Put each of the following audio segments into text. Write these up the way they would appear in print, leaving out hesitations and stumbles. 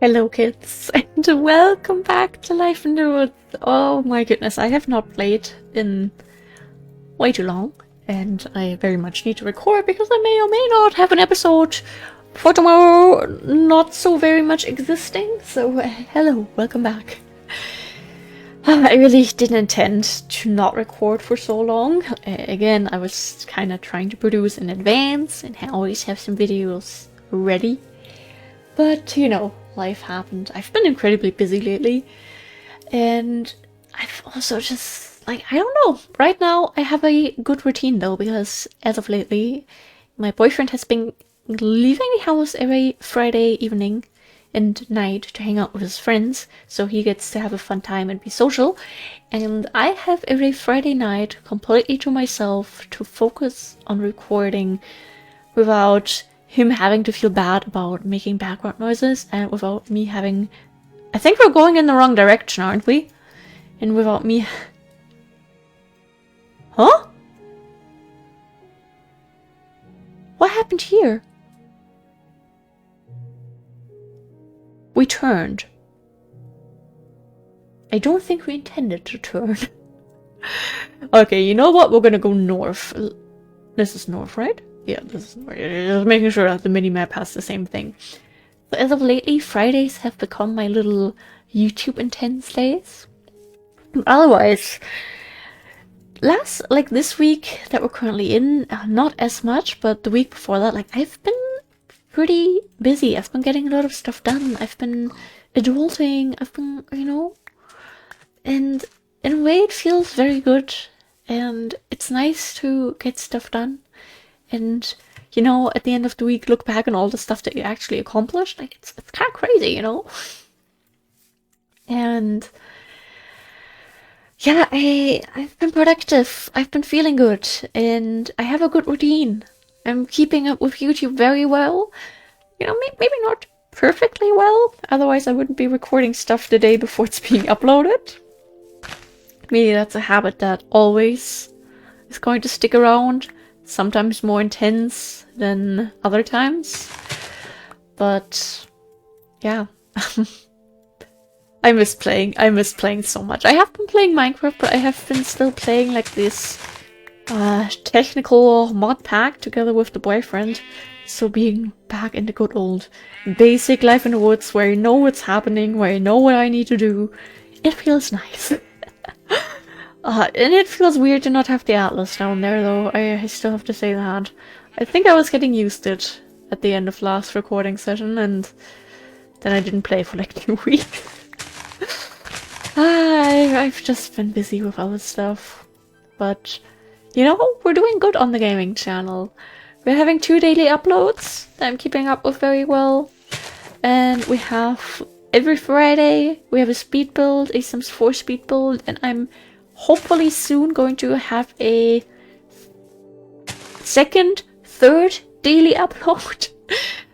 Hello kids, and welcome back to Life in the Woods. Oh my goodness, I have not played in way too long, and I very much need to record because I may or may not have an episode for tomorrow not so very much existing. So hello, welcome back. I really didn't intend to not record for so long. Again, I was kind of trying to produce in advance and always have some videos ready. But, you know, life happened. I've been incredibly busy lately. And I've also just, I don't know. Right now, I have a good routine though, because as of lately, my boyfriend has been leaving the house every Friday evening and night to hang out with his friends. So he gets to have a fun time and be social. And I have every Friday night completely to myself to focus on recording without him having to feel bad about making background noises, and without me having... I think we're going in the wrong direction, aren't we? And without me... Huh? What happened here? We turned. I don't think we intended to turn. Okay, you know what? We're gonna go north. This is north, right? Yeah, this is just making sure that the mini-map has the same thing. So as of lately, Fridays have become my little YouTube intense days. Otherwise, this week that we're currently in, not as much, but the week before that, I've been pretty busy. I've been getting a lot of stuff done. I've been adulting. I've been, and in a way it feels very good. And it's nice to get stuff done. And, at the end of the week, look back on all the stuff that you actually accomplished. It's kind of crazy, And yeah, I've been productive. I've been feeling good, and I have a good routine. I'm keeping up with YouTube very well. Maybe not perfectly well. Otherwise, I wouldn't be recording stuff the day before it's being uploaded. Maybe that's a habit that always is going to stick around. Sometimes more intense than other times. But yeah. I miss playing so much. I have been playing Minecraft, but I have been still playing this technical mod pack together with the boyfriend. So being back in the good old basic life in the woods where you know what's happening, where you know what I need to do, it feels nice. And it feels weird to not have the Atlas down there, though. I still have to say that. I think I was getting used to it at the end of last recording session, and then I didn't play for 2 weeks. I've just been busy with other stuff. But, we're doing good on the gaming channel. We're having 2 daily uploads that I'm keeping up with very well. And we have, every Friday, we have a speed build, a Sims 4 speed build, and I'm hopefully soon going to have a third daily upload.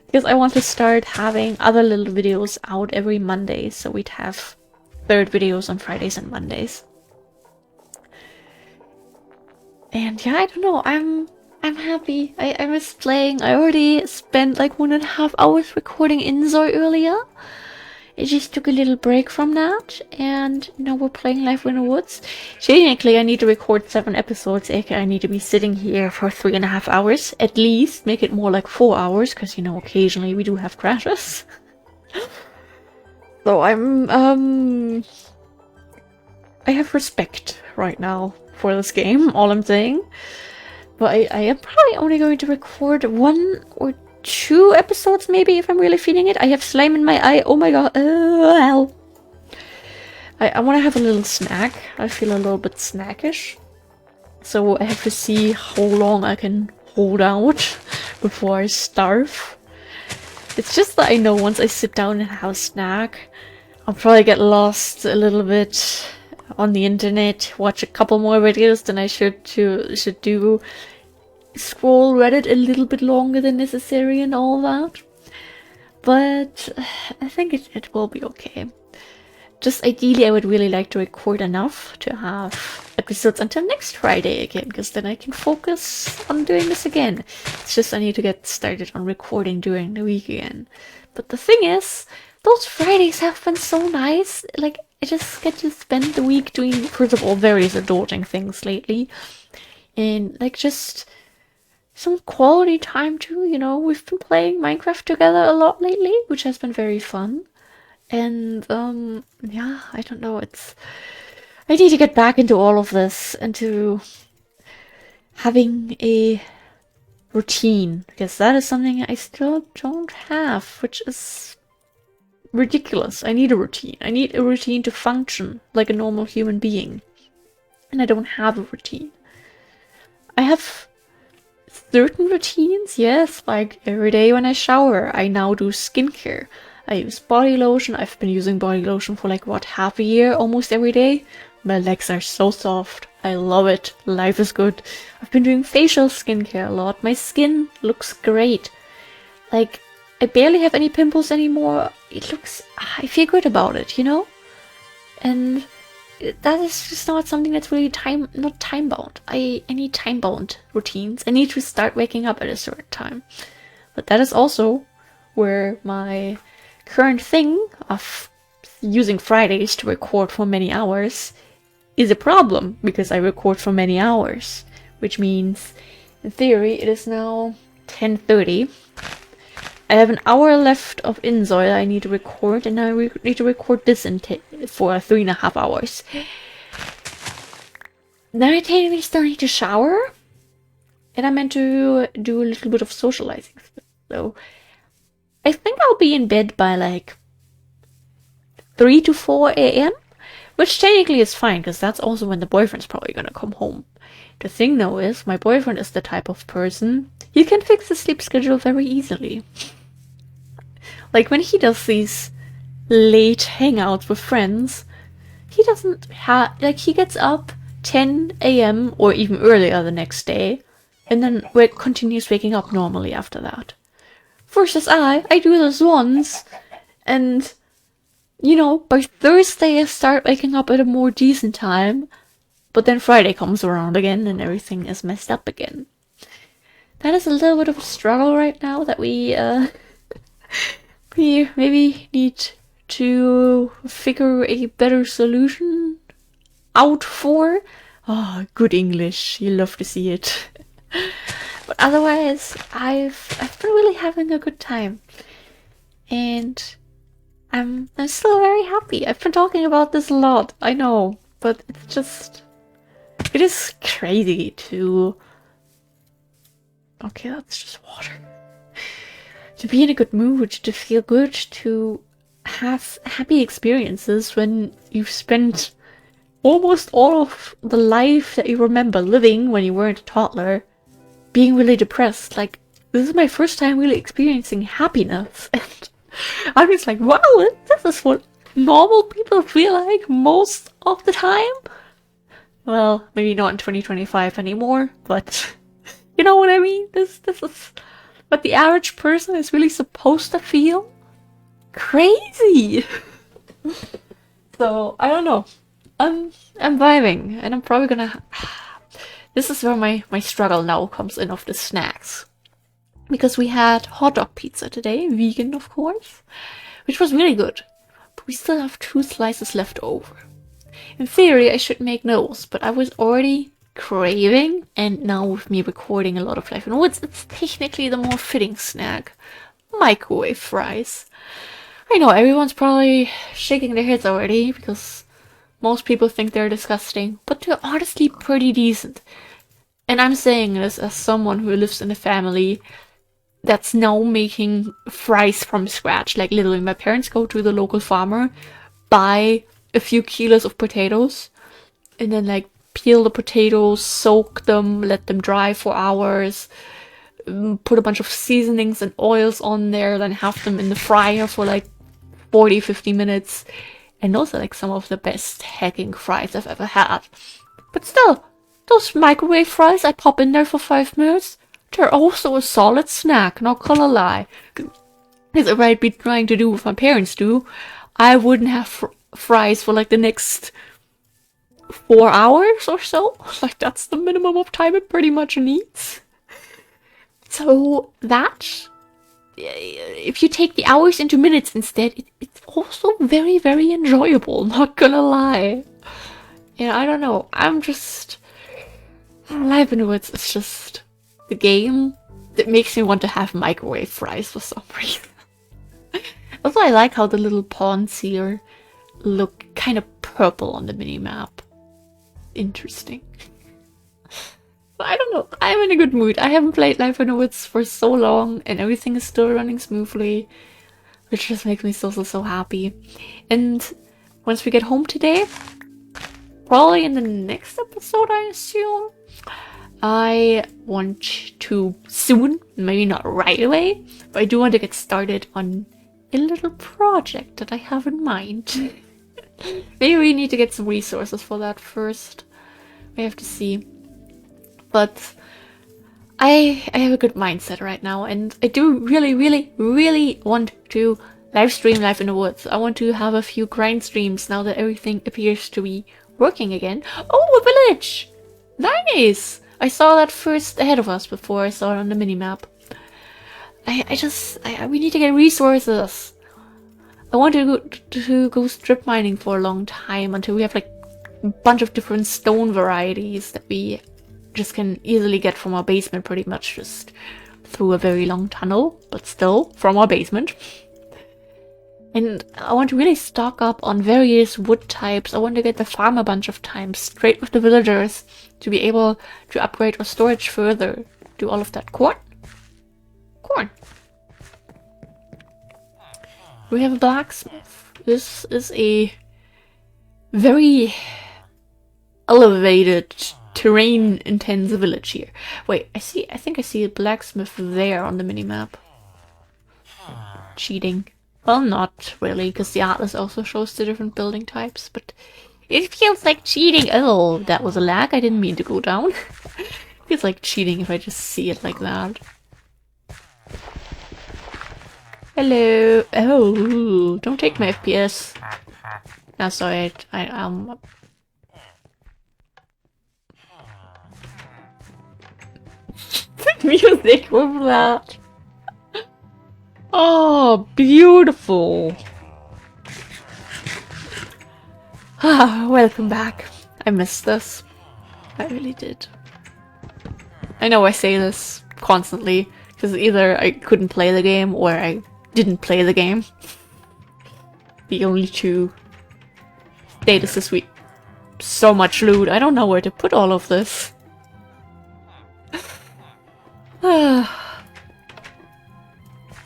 Because I want to start having other little videos out every Monday, so we'd have third videos on Fridays and Mondays. And yeah, I don't know, I'm happy. I miss playing. I already spent 1.5 hours recording Inzoi earlier. I just took a little break from that, and now we're playing Life in the Woods. Technically, I need to record 7 episodes, aka I need to be sitting here for 3.5 hours, at least. Make it more like 4 hours, because, occasionally we do have crashes. So I have respect right now for this game, all I'm saying. But I am probably only going to record 1 or 2 episodes, maybe, if I'm really feeling it. I have slime in my eye. Oh my god. Hell. I want to have a little snack. I feel a little bit snackish. So I have to see how long I can hold out before I starve. It's just that I know once I sit down and have a snack, I'll probably get lost a little bit on the internet, watch a couple more videos than I should do, scroll Reddit a little bit longer than necessary and all that. But I think it will be okay. Just ideally, I would really like to record enough to have episodes until next Friday again, because then I can focus on doing this again. It's just I need to get started on recording during the week again. But the thing is, those Fridays have been so nice. Like, I just get to spend the week doing, first of all, various adulting things lately. And, like, just some quality time too, you know. We've been playing Minecraft together a lot lately, which has been very fun. And, yeah, I don't know, I need to get back into all of this, into having a routine, because that is something I still don't have, which is ridiculous. I need a routine. I need a routine to function like a normal human being. And I don't have a routine. I have certain routines, yes, like every day when I shower, I now do skincare. I use body lotion. I've been using body lotion for like, what, half a year, almost every day. My legs are so soft. I love it. Life is good. I've been doing facial skincare a lot. My skin looks great. Like, I barely have any pimples anymore. I feel good about it, you know? And that is just not something that's really not time-bound. I need time-bound routines. I need to start waking up at a certain time. But that is also where my current thing of using Fridays to record for many hours is a problem, because I record for many hours, which means, in theory, it is now 10:30. I have an hour left of InZoil I need to record, and I need to record this for 3.5 hours. Then I technically still need to shower, and I meant to do a little bit of socializing. So I think I'll be in bed by like 3 to 4 a.m., which technically is fine, because that's also when the boyfriend's probably gonna come home. The thing though is, my boyfriend is the type of person, he can fix his sleep schedule very easily. Like, when he does these late hangouts with friends, he doesn't have, like, he gets up 10 a.m. or even earlier the next day, and then continues waking up normally after that. Versus I do this once, and, you know, by Thursday I start waking up at a more decent time, but then Friday comes around again and everything is messed up again. That is a little bit of a struggle right now that we maybe need to figure a better solution out for. Oh, good English. You love to see it. But otherwise, I've been really having a good time. And I'm still very happy. I've been talking about this a lot, I know, but it is crazy to... Okay, that's just water. To be in a good mood, to feel good, to have happy experiences when you've spent almost all of the life that you remember living when you weren't a toddler being really depressed. Like, this is my first time really experiencing happiness, and I'm just like, wow, this is what normal people feel like most of the time. Well, maybe not in 2025 anymore, but you know what I mean? This is what the average person is really supposed to feel. Crazy! So, I don't know. I'm vibing, and I'm probably gonna... This is where my struggle now comes in of the snacks. Because we had hot dog pizza today, vegan of course, which was really good. But we still have 2 slices left over. In theory, I should make those, but I was already craving, and now with me recording a lot of life, it's technically the more fitting snack. Microwave fries. I know everyone's probably shaking their heads already, because most people think they're disgusting, but they're honestly pretty decent. And I'm saying this as someone who lives in a family that's now making fries from scratch. Like, literally, my parents go to the local farmer, buy a few kilos of potatoes, and then, like, peel the potatoes, soak them, let them dry for hours, put a bunch of seasonings and oils on there, then have them in the fryer for, like, 40-50 minutes. And those are, like, some of the best hacking fries I've ever had. But still, those microwave fries I pop in there for 5 minutes, they're also a solid snack, not gonna lie. Because if I'd be trying to do what my parents do, I wouldn't have fries for like the next 4 hours or so. Like, that's the minimum of time it pretty much needs. So that if you take the hours into minutes instead, it's also very, very enjoyable, not gonna lie. Yeah, I don't know. Life in the Woods is just the game that makes me want to have microwave fries for some reason. Also, I like how the little pawns here look kind of purple on the minimap. Interesting. But I don't know. I'm in a good mood. I haven't played Life in the Woods for so long, and everything is still running smoothly, which just makes me so happy. And once we get home today, probably in the next episode, I assume, I want to soon, maybe not right away, but I do want to get started on a little project that I have in mind. Maybe we need to get some resources for that first. We have to see. But I have a good mindset right now, and I do really want to live stream Life in the Woods. I want to have a few grind streams now that everything appears to be working again. Oh, a village! Nice! I saw that first ahead of us before I saw it on the minimap. We need to get resources. I want to go strip mining for a long time until we have like a bunch of different stone varieties that we just can easily get from our basement, pretty much just through a very long tunnel, but still from our basement. And I want to really stock up on various wood types. I want to get the farm a bunch of times, straight with the villagers, to be able to upgrade our storage further. Do all of that. Corn? Corn. We have a blacksmith. This is a very elevated, terrain-intense village here. Wait, I think I see a blacksmith there on the minimap. Cheating. Well, not really, because the atlas also shows the different building types, but it feels like cheating. Oh, that was a lag. I didn't mean to go down. Feels like cheating if I just see it like that. Hello. Oh, don't take my FPS. No, sorry. Music with that. Oh, beautiful. Ah, welcome back. I missed this. I really did. I know I say this constantly, because either I couldn't play the game or I didn't play the game. The only two statuses we... So much loot. I don't know where to put all of this.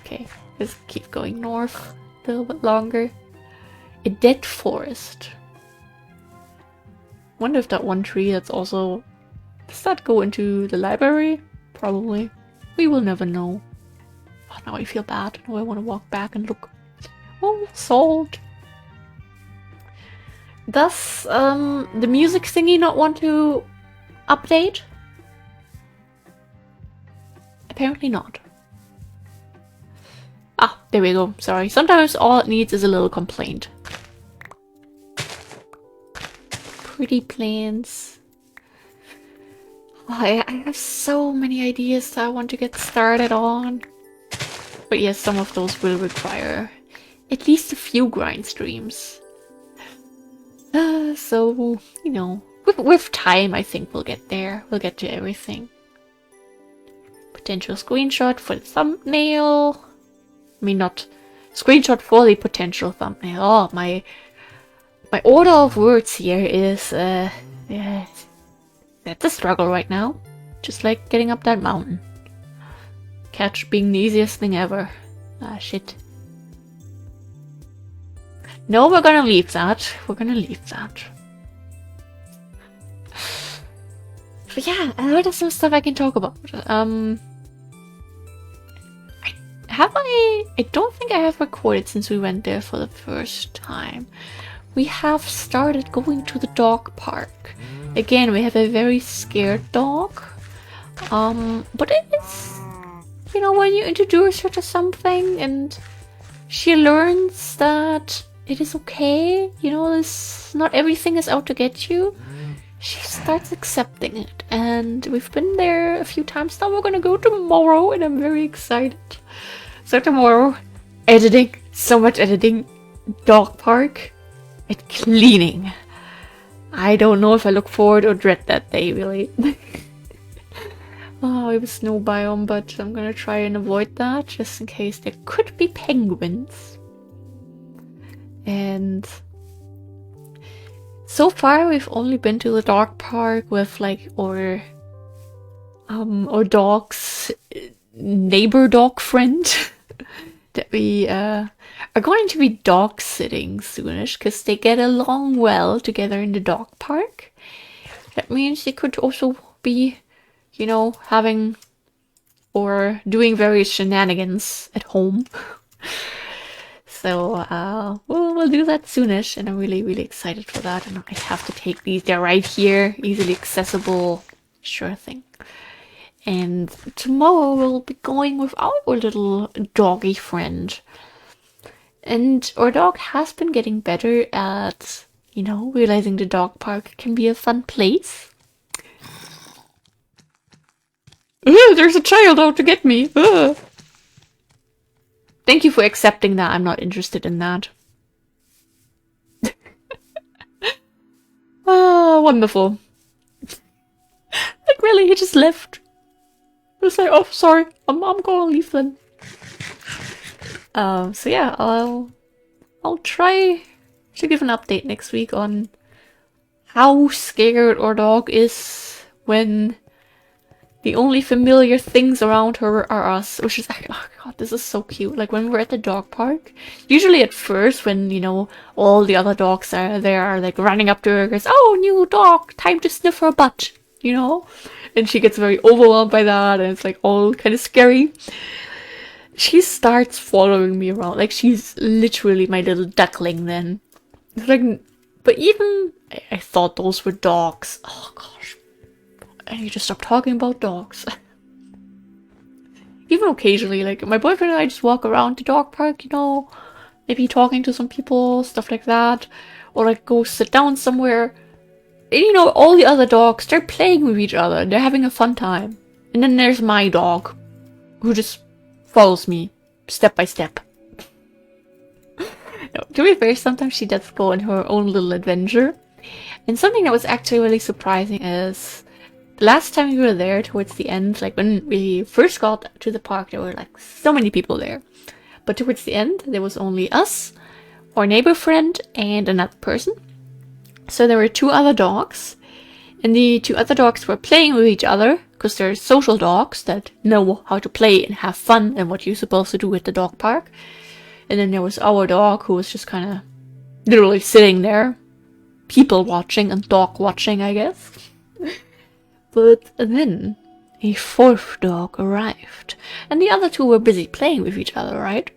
Okay, let's keep going north a little bit longer. A dead forest. Wonder if that one tree that's also... Does that go into the library? Probably. We will never know. Oh, now I feel bad. Now I want to walk back and look. Oh, salt. Does the music thingy not want to update? Apparently not. Ah, there we go. Sorry. Sometimes all it needs is a little complaint. Pretty plants. Oh, I have so many ideas that I want to get started on. But yes, some of those will require at least a few grind streams. So, you know, with time I think we'll get there. We'll get to everything. Potential screenshot for the thumbnail. I mean, not screenshot for the potential thumbnail. Oh, my order of words here is, yeah, that's a struggle right now. Just like getting up that mountain. Catch being the easiest thing ever. Ah, shit. No, we're gonna leave that. We're gonna leave that. But yeah, a lot of some stuff I can talk about. I don't think I have recorded since we went there for the first time. We have started going to the dog park. Again, we have a very scared dog. But it is, you know, when you introduce her to something and she learns that it is okay, you know, not everything is out to get you, she starts accepting it. And we've been there a few times now. We're gonna go tomorrow and I'm very excited. So tomorrow, editing, so much editing, dog park, and cleaning. I don't know if I look forward or dread that day, really. Oh, we have a snow biome, but I'm gonna try and avoid that, just in case there could be penguins. And so far, we've only been to the dog park with, like, our dog's neighbor dog friend. That we are going to be dog sitting soonish, because they get along well together in the dog park. That means they could also be, you know, having or doing various shenanigans at home. So we'll do that soonish, and I'm really excited for that. And I have to take these; they're right here, easily accessible, sure thing. And tomorrow we'll be going with our little doggy friend. And our dog has been getting better at, you know, realizing the dog park can be a fun place. There's a child out to get me. Thank you for accepting that. I'm not interested in that. Ah, wonderful. Like, really, he just left. I was like, oh, sorry, I'm gonna leave then. So yeah, I'll try to give an update next week on how scared our dog is when the only familiar things around her are us, which is like, oh god, this is so cute. Like when we're at the dog park, usually at first when, you know, all the other dogs are there, are like running up to her, goes, oh, new dog, time to sniff her butt, you know? And she gets very overwhelmed by that, and it's like all kind of scary. She starts following me around, like she's literally my little duckling then. It's like, but even I thought those were dogs. Oh gosh, I need to stop talking about dogs. Even occasionally, like my boyfriend and I just walk around the dog park, you know, maybe talking to some people, stuff like that, or like go sit down somewhere. And, you know, all the other dogs, they're playing with each other. They're having a fun time. And then there's my dog, who just follows me step by step. No, to be fair, sometimes she does go on her own little adventure. And something that was actually really surprising is the last time we were there towards the end, like when we first got to the park, there were like so many people there. But towards the end, there was only us, our neighbor friend, and another person. So there were 2 other dogs, and the 2 other dogs were playing with each other, because they're social dogs that know how to play and have fun and what you're supposed to do at the dog park. And then there was our dog, who was just kind of literally sitting there, people watching and dog watching, I guess. But then a 4th dog arrived, and the other 2 were busy playing with each other, right?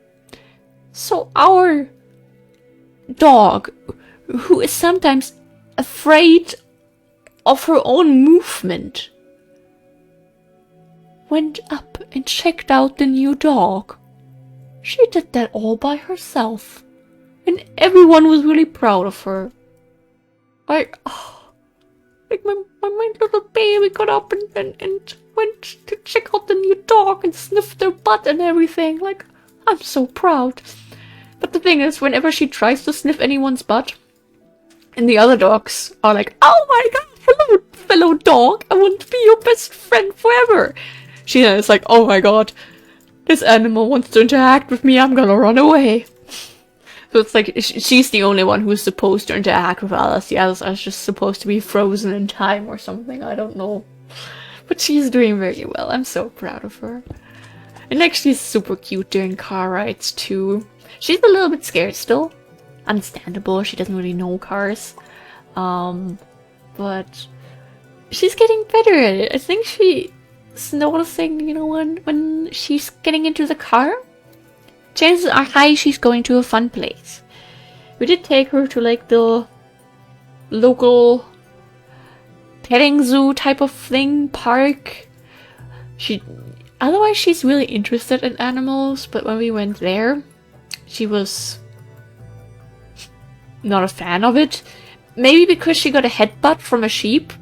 So our dog, who is sometimes afraid of her own movement, went up and checked out the new dog. She did that all by herself, and everyone was really proud of her. Like my little baby got up and went to check out the new dog and sniffed their butt and everything. Like, I'm so proud. But the thing is, whenever she tries to sniff anyone's butt, and the other dogs are like, oh my god, hello fellow dog, I want to be your best friend forever. She is like, oh my god, this animal wants to interact with me, I'm gonna run away. So it's like, she's the only one who's supposed to interact with others. The others are just supposed to be frozen in time or something, I don't know. But she's doing very well, I'm so proud of her. And like, she's super cute during car rides too. She's a little bit scared still. Understandable, she doesn't really know cars. But she's getting better at it. I think she's noticing, you know, when she's getting into the car, chances are high she's going to a fun place. We did take her to like the local petting zoo type of thing, park. Otherwise she's really interested in animals, but when we went there, she was not a fan of it. Maybe because she got a headbutt from a sheep.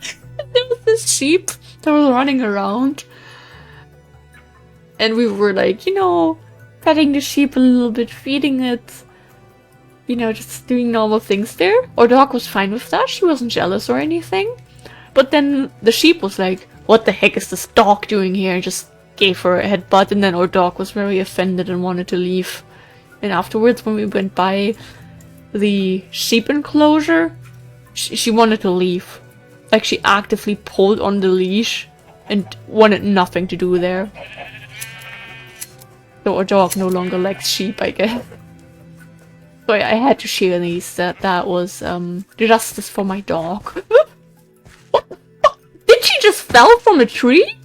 There was this sheep that was running around. And we were like, you know, petting the sheep a little bit, feeding it, you know, just doing normal things there. Our dog was fine with that. She wasn't jealous or anything. But then the sheep was like, what the heck is this dog doing here? And just gave her a headbutt. And then our dog was very offended and wanted to leave. And afterwards, when we went by the sheep enclosure, she wanted to leave. Like, she actively pulled on the leash and wanted nothing to do there. So our dog no longer likes sheep, I guess. So I had to share these. That was justice for my dog. What the fuck? Did she just fell from a tree?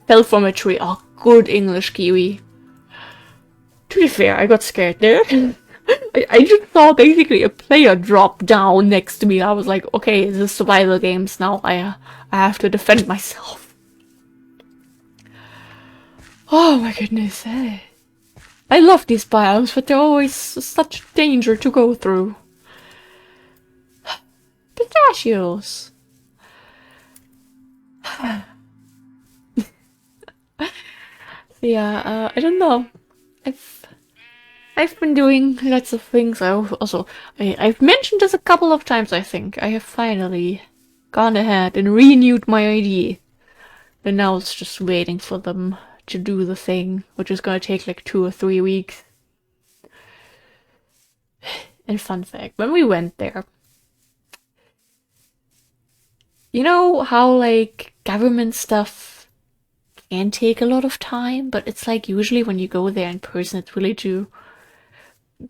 Fell from a tree. Oh, good English, Kiwi. To be fair, I got scared there. I just saw basically a player drop down next to me. I was like, okay, this is survival games now. I have to defend myself. Oh my goodness. I love these biomes, but they're always such danger to go through. Pistachios. Yeah, I don't know. I've been doing lots of things. I've mentioned this a couple of times, I think. I have finally gone ahead and renewed my ID. And now it's just waiting for them to do the thing, which is gonna take like 2 or 3 weeks. And fun fact, when we went there, you know how like government stuff can take a lot of time, but it's like usually when you go there in person, it's really to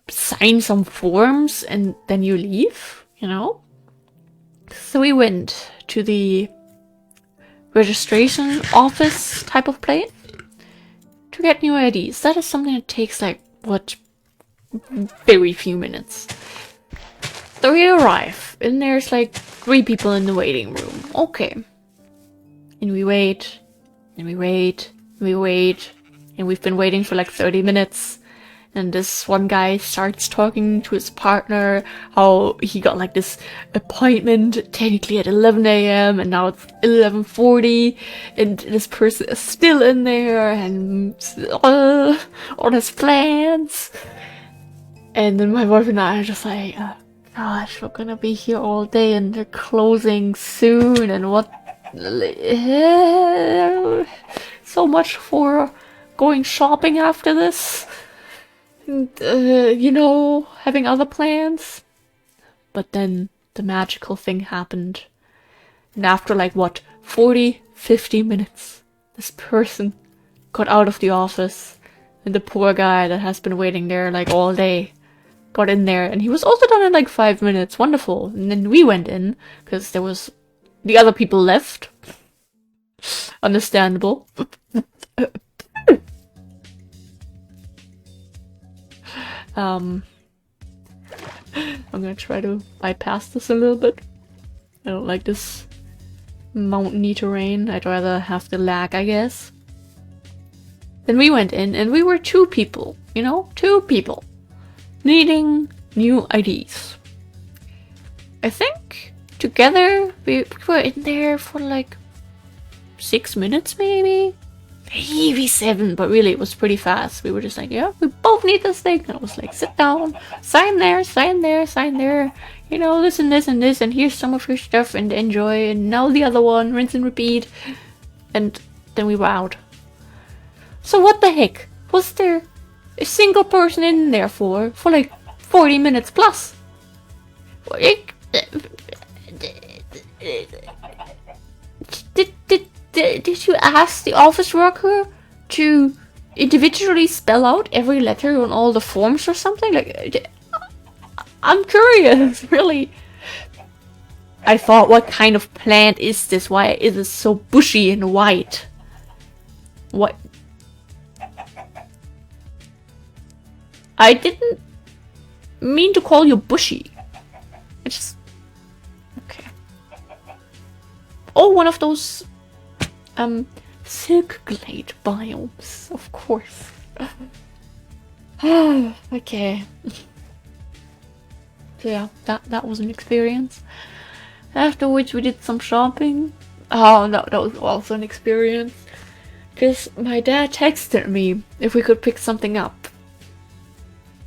sign some forms and then you leave, you know? So we went to the registration office type of place to get new IDs. That is something that takes like, what, very few minutes. So we arrive and there's like 3 people in the waiting room. Okay. And we wait, and we wait, and we wait, and we've been waiting for like 30 minutes. And this one guy starts talking to his partner how he got like this appointment technically at 11 AM and now it's 11:40 and this person is still in there and on his plans. And then my boyfriend and I are just like, gosh, we're gonna be here all day and they're closing soon and what? So much for going shopping after this. And, you know, having other plans. But then the magical thing happened. And after like, what, 40, 50 minutes, this person got out of the office. And the poor guy that has been waiting there like all day got in there. And he was also done in like 5 minutes. Wonderful. And then we went in, because there was... the other people left. Understandable. I'm gonna try to bypass this a little bit. I don't like this mountainy terrain. I'd rather have the lag, I guess. Then we went in and we were 2 people, you know? 2 people. Needing new IDs. I think together we were in there for like 6 minutes maybe? Maybe 7, but really it was pretty fast. We were just like, yeah, we both need this thing. And I was like, sit down, sign there, sign there, sign there. You know, this and this and this, and here's some of your stuff, and enjoy. And now the other one, rinse and repeat. And then we were out. So what the heck? Was there a single person in there for like 40 minutes plus? Did you ask the office worker to individually spell out every letter on all the forms or something? Like, I'm curious, really. I thought, what kind of plant is this? Why is it so bushy and white? What? I didn't mean to call you bushy. I just... okay. Oh, one of those... silk glade biomes, of course. Okay. So yeah, that was an experience. After which we did some shopping. Oh, that was also an experience. Because my dad texted me if we could pick something up.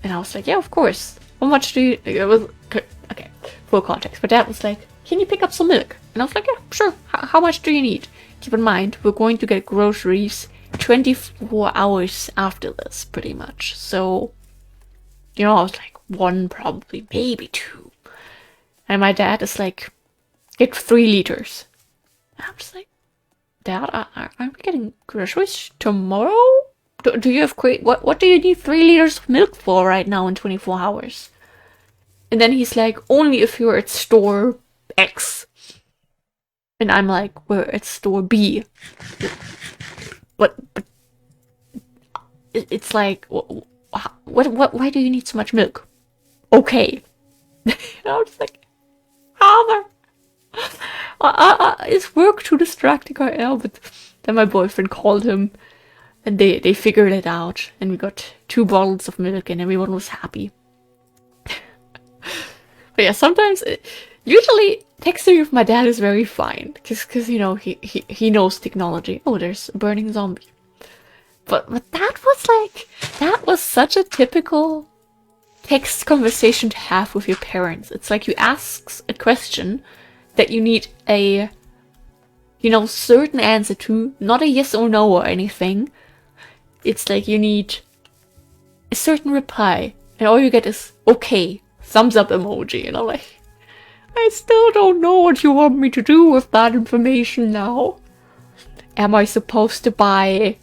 And I was like, yeah, of course. How much do you... It was... Okay, full context. But dad was like, can you pick up some milk? And I was like, yeah, sure. How much do you need? Keep in mind, we're going to get groceries 24 hours after this, pretty much. So, you know, I was like, 1, probably, maybe 2. And my dad is like, get 3 liters. And I'm just like, Dad, aren't we getting groceries tomorrow? Do you have what do you need 3 liters of milk for right now in 24 hours? And then he's like, only if you're at store X. And I'm like, we're at store B. But it's like, why do you need so much milk? Okay. And I was like, Father, it's work too distracting right now. But then my boyfriend called him, and they figured it out, and we got 2 bottles of milk, and everyone was happy. But yeah, sometimes, usually texting with my dad is very fine, because you know he knows technology. Oh, there's a burning zombie. But that was such a typical text conversation to have with your parents. It's like you ask a question that you need a, you know, certain answer to, not a yes or no or anything. It's like you need a certain reply, and all you get is okay, thumbs up emoji, and I'm like, I still don't know what you want me to do with that information now. Am I supposed to buy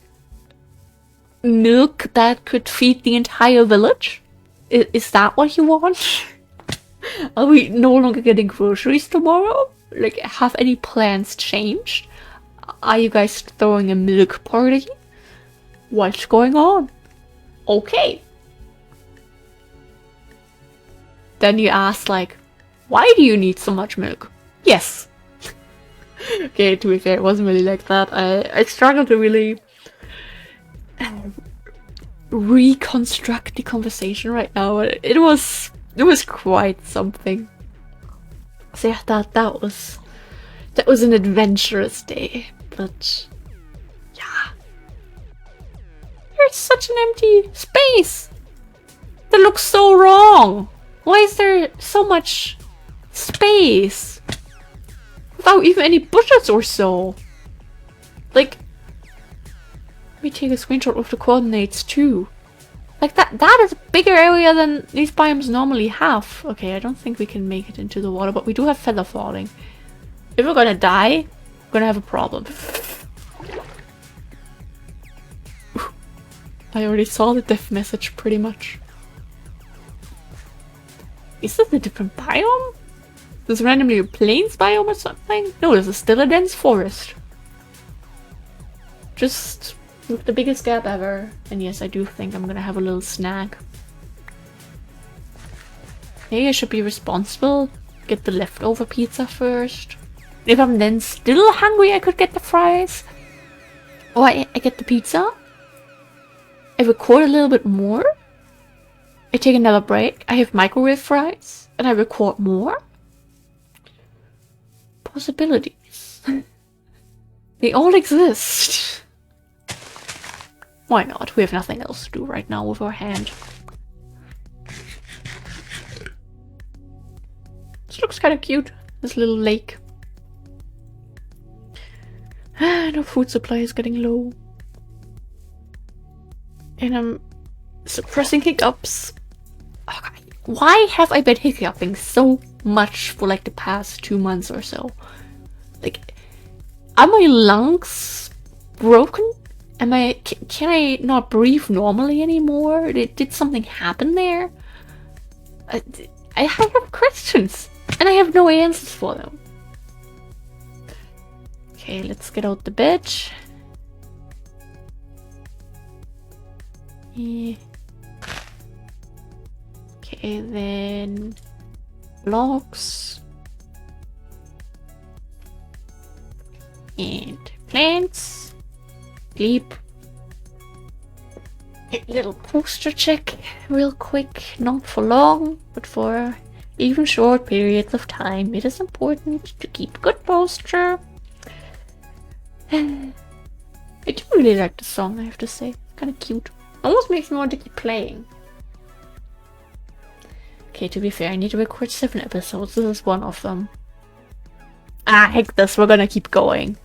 milk that could feed the entire village? Is that what you want? Are we no longer getting groceries tomorrow? Like, have any plans changed? Are you guys throwing a milk party? What's going on? Okay. Then you ask, like, why do you need so much milk? Yes. Okay, to be fair, it wasn't really like that. I struggled to really reconstruct the conversation right now. It was quite something. So yeah, that was an adventurous day, but yeah. There's such an empty space. That looks so wrong. Why is there so much space without even any bushes or so? Like, let me take a screenshot of the coordinates too. Like that is a bigger area than these biomes normally have. Okay, I don't think we can make it into the water, but we do have feather falling. If we're gonna die, we're gonna have a problem. I already saw the death message pretty much. Is this a different biome? This randomly a plains biome or something? No, this is still a dense forest. Just with the biggest gap ever. And yes, I do think I'm gonna have a little snack. Maybe I should be responsible. Get the leftover pizza first. If I'm then still hungry, I could get the fries. Or I get the pizza. I record a little bit more. I take another break. I have microwave fries. And I record more. Possibilities. They all exist. Why not? We have nothing else to do right now with our hand. This looks kind of cute. This little lake. No food supply is getting low. And I'm suppressing hiccups. Oh, why have I been hiccuping so much for like the past 2 months or so? Like, are my lungs broken? Can I not breathe normally anymore? Did something happen there? I have questions, and I have no answers for them. Okay, let's get out the bed. Yeah. Okay, then blocks and plants. Sleep. A little posture check real quick, not for long, but for even short periods of time. It is important to keep good posture. I do really like the song, I have to say. Kind of cute. Almost makes me want to keep playing. Okay, to be fair, I need to record 7 episodes. This is one of them. Ah, heck this, we're gonna keep going.